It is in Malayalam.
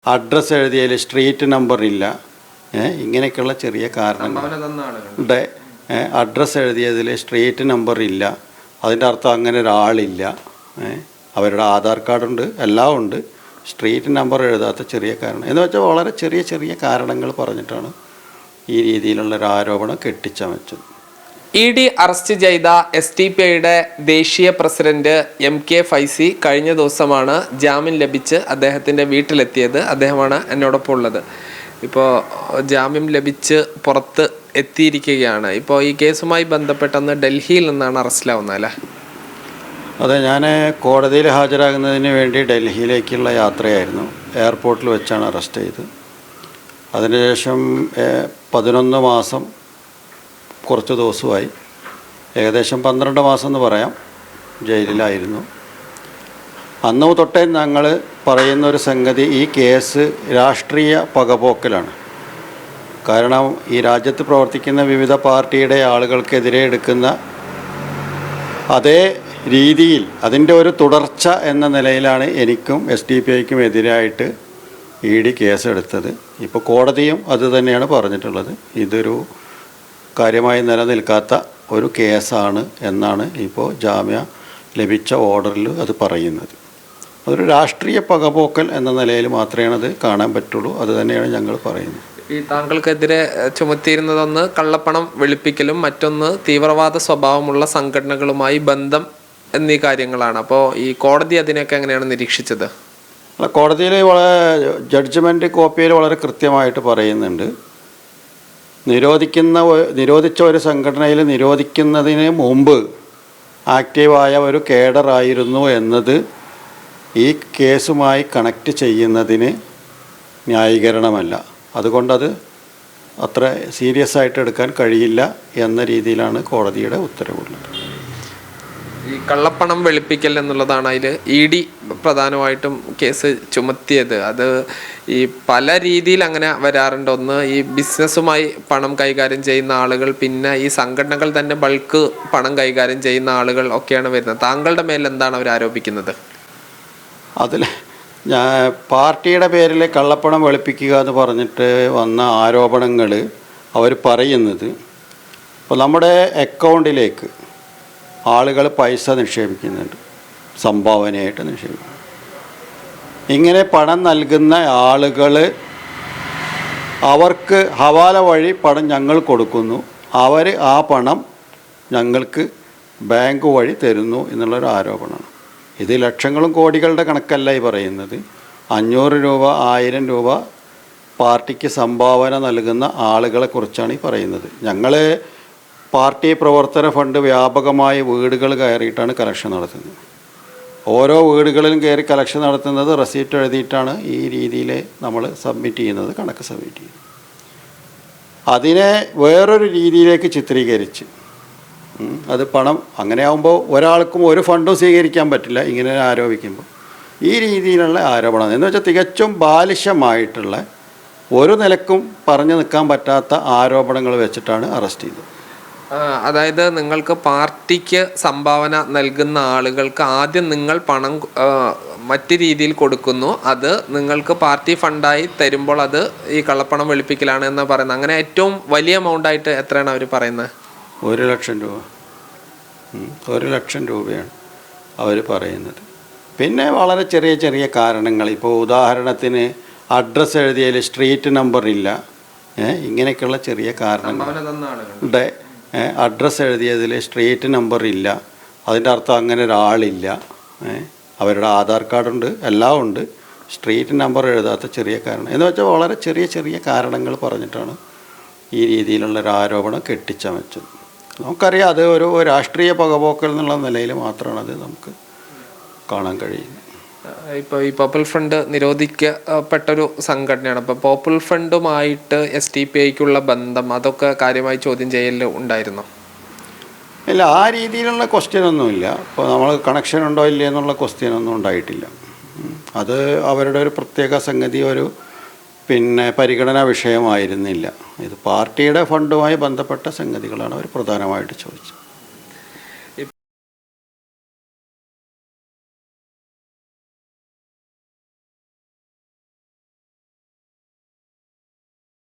അഡ്രസ്സ് എഴുതിയതിൽ സ്ട്രീറ്റ് നമ്പർ ഇല്ല, ഇങ്ങനെയൊക്കെയുള്ള ചെറിയ കാരണങ്ങളുണ്ട്. അഡ്രസ്സ് എഴുതിയതിൽ സ്ട്രീറ്റ് നമ്പർ ഇല്ല, അതിൻ്റെ അർത്ഥം അങ്ങനെ ഒരാളില്ല. അവരുടെ ആധാർ കാർഡുണ്ട്, എല്ലാം ഉണ്ട്, സ്ട്രീറ്റ് നമ്പർ എഴുതാത്ത ചെറിയ കാരണം എന്ന് വെച്ചാൽ വളരെ ചെറിയ ചെറിയ കാരണങ്ങൾ പറഞ്ഞിട്ടാണ് ഈ രീതിയിലുള്ളൊരു ആരോപണം കെട്ടിച്ചമച്ചത്. ED അറസ്റ്റ് ചെയ്ത SDPIയുടെ ദേശീയ പ്രസിഡന്റ് MK ഫൈസി കഴിഞ്ഞ ദിവസമാണ് ജാമ്യം ലഭിച്ച് അദ്ദേഹത്തിൻ്റെ വീട്ടിലെത്തിയത്. അദ്ദേഹമാണ് എന്നോടൊപ്പം ഉള്ളത്. ഇപ്പോൾ ജാമ്യം ലഭിച്ച് പുറത്ത് എത്തിയിരിക്കുകയാണ്. ഇപ്പോൾ ഈ കേസുമായി ബന്ധപ്പെട്ടെന്ന് ഡൽഹിയിൽ നിന്നാണ് അറസ്റ്റിലാവുന്നത് അല്ലേ? അതെ, ഞാൻ കോടതിയിൽ ഹാജരാകുന്നതിന് വേണ്ടി ഡൽഹിയിലേക്കുള്ള യാത്രയായിരുന്നു. എയർപോർട്ടിൽ വെച്ചാണ് അറസ്റ്റ് ചെയ്തത്. അതിനുശേഷം 11 മാസം കുറച്ച് ദിവസമായി, ഏകദേശം 12 മാസം എന്ന് പറയാം, ജയിലിലായിരുന്നു. അന്ന് തൊട്ടേ ഞങ്ങൾ പറയുന്നൊരു സംഗതി, ഈ കേസ് രാഷ്ട്രീയ പകപോക്കലാണ്. കാരണം ഈ രാജ്യത്ത് പ്രവർത്തിക്കുന്ന വിവിധ പാർട്ടിയുടെ ആളുകൾക്കെതിരെ എടുക്കുന്ന അതേ രീതിയിൽ അതിൻ്റെ ഒരു തുടർച്ച എന്ന നിലയിലാണ് എനിക്കും SDPIക്കും എതിരായിട്ട് ED കേസെടുത്തത്. ഇപ്പോൾ കോടതിയും അത് തന്നെയാണ് പറഞ്ഞിട്ടുള്ളത്. ഇതൊരു കാര്യമായി നിലനിൽക്കാത്ത ഒരു കേസാണ് എന്നാണ് ഇപ്പോൾ ജാമ്യം ലഭിച്ച ഓർഡറിൽ അത് പറയുന്നത്. അതൊരു രാഷ്ട്രീയ പകപോക്കൽ എന്ന നിലയിൽ മാത്രമേ അത് കാണാൻ പറ്റുള്ളൂ. അത് തന്നെയാണ് ഞങ്ങൾ പറയുന്നത്. ഈ താങ്കൾക്കെതിരെ ചുമത്തിയിരുന്നതൊന്ന് കള്ളപ്പണം വെളുപ്പിക്കലും മറ്റൊന്ന് തീവ്രവാദ സ്വഭാവമുള്ള സംഘടനകളുമായി ബന്ധം എന്നീ കാര്യങ്ങളാണ്. അപ്പോൾ ഈ കോടതി അതിനെയൊക്കെ എങ്ങനെയാണ് നിരീക്ഷിച്ചത്? കോടതിയിൽ ജഡ്ജ്മെൻറ്റ് കോപ്പിയിൽ വളരെ കൃത്യമായിട്ട് പറയുന്നുണ്ട്, നിരോധിച്ച ഒരു സംഘടനയിൽ നിരോധിക്കുന്നതിന് മുമ്പ് ആക്റ്റീവായ ഒരു കേഡറായിരുന്നു എന്നത് ഈ കേസുമായി കണക്റ്റ് ചെയ്യുന്നതിന് ന്യായീകരണമല്ല. അതുകൊണ്ടത് അത്ര സീരിയസ് ആയിട്ട് എടുക്കാൻ കഴിയില്ല എന്ന രീതിയിലാണ് കോടതിയുടെ ഉത്തരവുള്ളത്. ഈ കള്ളപ്പണം വെളുപ്പിക്കൽ എന്നുള്ളതാണ് അതിൽ ED പ്രധാനമായിട്ടും കേസ് ചുമത്തിയത്. അത് ഈ പല രീതിയിൽ അങ്ങനെ വരാറുണ്ട്. ഒന്ന് ഈ ബിസിനസ്സുമായി പണം കൈകാര്യം ചെയ്യുന്ന ആളുകൾ, പിന്നെ ഈ സംഘടനകൾ തന്നെ ബൾക്ക് പണം കൈകാര്യം ചെയ്യുന്ന ആളുകൾ ഒക്കെയാണ് വരുന്നത്. താങ്കളുടെ മേൽ എന്താണ് അവർ ആരോപിക്കുന്നത്? അതിൽ പാർട്ടിയുടെ പേരിൽ കള്ളപ്പണം വെളുപ്പിക്കുക എന്ന് പറഞ്ഞിട്ട് വന്ന ആരോപണങ്ങൾ അവർ പറയുന്നത്, ഇപ്പോൾ നമ്മുടെ അക്കൗണ്ടിലേക്ക് ആളുകൾ പൈസ നിക്ഷേപിക്കുന്നുണ്ട്, സംഭാവനയായിട്ട് നിക്ഷേപിക്കുന്നു. ഇങ്ങനെ പണം നൽകുന്ന ആളുകൾ അവർക്ക് ഹവാല വഴി പണം ഞങ്ങൾ കൊടുക്കുന്നു, അവർ ആ പണം ഞങ്ങൾക്ക് ബാങ്ക് വഴി തരുന്നു എന്നുള്ളൊരു ആരോപണമാണ്. ഇത് ലക്ഷങ്ങളും കോടികളുടെ കണക്കല്ല ഈ പറയുന്നത്. 500 രൂപ 1000 രൂപ പാർട്ടിക്ക് സംഭാവന നൽകുന്ന ആളുകളെക്കുറിച്ചാണ് ഈ പറയുന്നത്. ഞങ്ങൾ പാർട്ടി പ്രവർത്തന ഫണ്ട് വ്യാപകമായി വീടുകൾ കയറിയിട്ടാണ് കളക്ഷൻ നടത്തുന്നത്. ഓരോ വീടുകളിലും കയറി കളക്ഷൻ നടത്തുന്നത് റെസീപ്റ്റ് എഴുതിയിട്ടാണ് ഈ രീതിയിൽ നമ്മൾ സബ്മിറ്റ് ചെയ്യുന്നത്, കണക്ക് സബ്മിറ്റ് ചെയ്യുന്നത്. അതിനെ വേറൊരു രീതിയിലേക്ക് ചിത്രീകരിച്ച് അത് പണം അങ്ങനെ ആകുമ്പോൾ ഒരാൾക്കും ഒരു ഫണ്ടും സ്വീകരിക്കാൻ പറ്റില്ല. ഇങ്ങനെ ആരോപിക്കുമ്പോൾ ഈ രീതിയിലുള്ള ആരോപണം എന്ന് വെച്ചാൽ തികച്ചും ബാലിശമായിട്ടുള്ള, ഒരു നിലക്കും പറഞ്ഞു നിൽക്കാൻ പറ്റാത്ത ആരോപണങ്ങൾ വെച്ചിട്ടാണ് അറസ്റ്റ് ചെയ്തത്. അതായത് നിങ്ങൾക്ക് പാർട്ടിക്ക് സംഭാവന നൽകുന്ന ആളുകൾക്ക് ആദ്യം നിങ്ങൾ പണം മറ്റു രീതിയിൽ കൊടുക്കുന്നു, അത് നിങ്ങൾക്ക് പാർട്ടി ഫണ്ടായി തരുമ്പോൾ അത് ഈ കള്ളപ്പണം വെളുപ്പിക്കലാണ് എന്ന് പറയുന്നത്. അങ്ങനെ ഏറ്റവും വലിയ എമൗണ്ടായിട്ട് എത്രയാണ് അവർ പറയുന്നത്? 1 ലക്ഷം രൂപ. 1 ലക്ഷം രൂപയാണ് അവർ പറയുന്നത്. പിന്നെ വളരെ ചെറിയ ചെറിയ കാരണങ്ങൾ, ഇപ്പോൾ ഉദാഹരണത്തിന് അഡ്രസ്സ് എഴുതിയതിൽ സ്ട്രീറ്റ് നമ്പർ ഇല്ല, ഇങ്ങനെയൊക്കെയുള്ള ചെറിയ കാരണങ്ങളുണ്ട്. അഡ്രസ്സ് എഴുതിയതിൽ സ്ട്രീറ്റ് നമ്പർ ഇല്ല, അതിൻ്റെ അർത്ഥം അങ്ങനെ ഒരാളില്ല. അവരുടെ ആധാർ കാർഡുണ്ട്, എല്ലാം ഉണ്ട്, സ്ട്രീറ്റ് നമ്പർ എഴുതാത്ത ചെറിയ കാരണം എന്ന് വെച്ചാൽ വളരെ ചെറിയ ചെറിയ കാരണങ്ങൾ പറഞ്ഞിട്ടാണ് ഈ രീതിയിലുള്ളൊരു ആരോപണം കെട്ടിച്ചമച്ചത്. നമുക്കറിയാം അത് ഒരു രാഷ്ട്രീയ പകപോക്കൽ എന്നുള്ള നിലയിൽ മാത്രമാണ് അത് നമുക്ക് കാണാൻ കഴിയുന്നത്. ഇപ്പോൾ ഈ പോപ്പുലർ ഫ്രണ്ട് നിരോധിക്കപ്പെട്ടൊരു സംഘടനയാണ്. അപ്പോൾ പോപ്പുലർ ഫ്രണ്ടുമായിട്ട് SDPIക്കുള്ള ബന്ധം അതൊക്കെ കാര്യമായി ചോദ്യം ചെയ്യൽ ഉണ്ടായിരുന്നോ? ഇല്ല, ആ രീതിയിലുള്ള ക്വസ്റ്റ്യനൊന്നുമില്ല. ഇപ്പോൾ നമ്മൾ കണക്ഷൻ ഉണ്ടോ ഇല്ലേ എന്നുള്ള ക്വസ്റ്റ്യനൊന്നും ഉണ്ടായിട്ടില്ല. അത് അവരുടെ ഒരു പ്രത്യേക സംഗതി, ഒരു പരിഗണനാ വിഷയമായിരുന്നില്ല. ഇത് പാർട്ടിയുടെ ഫണ്ടുമായി ബന്ധപ്പെട്ട സംഗതികളാണ് അവർ പ്രധാനമായിട്ട് ചോദിച്ചത്.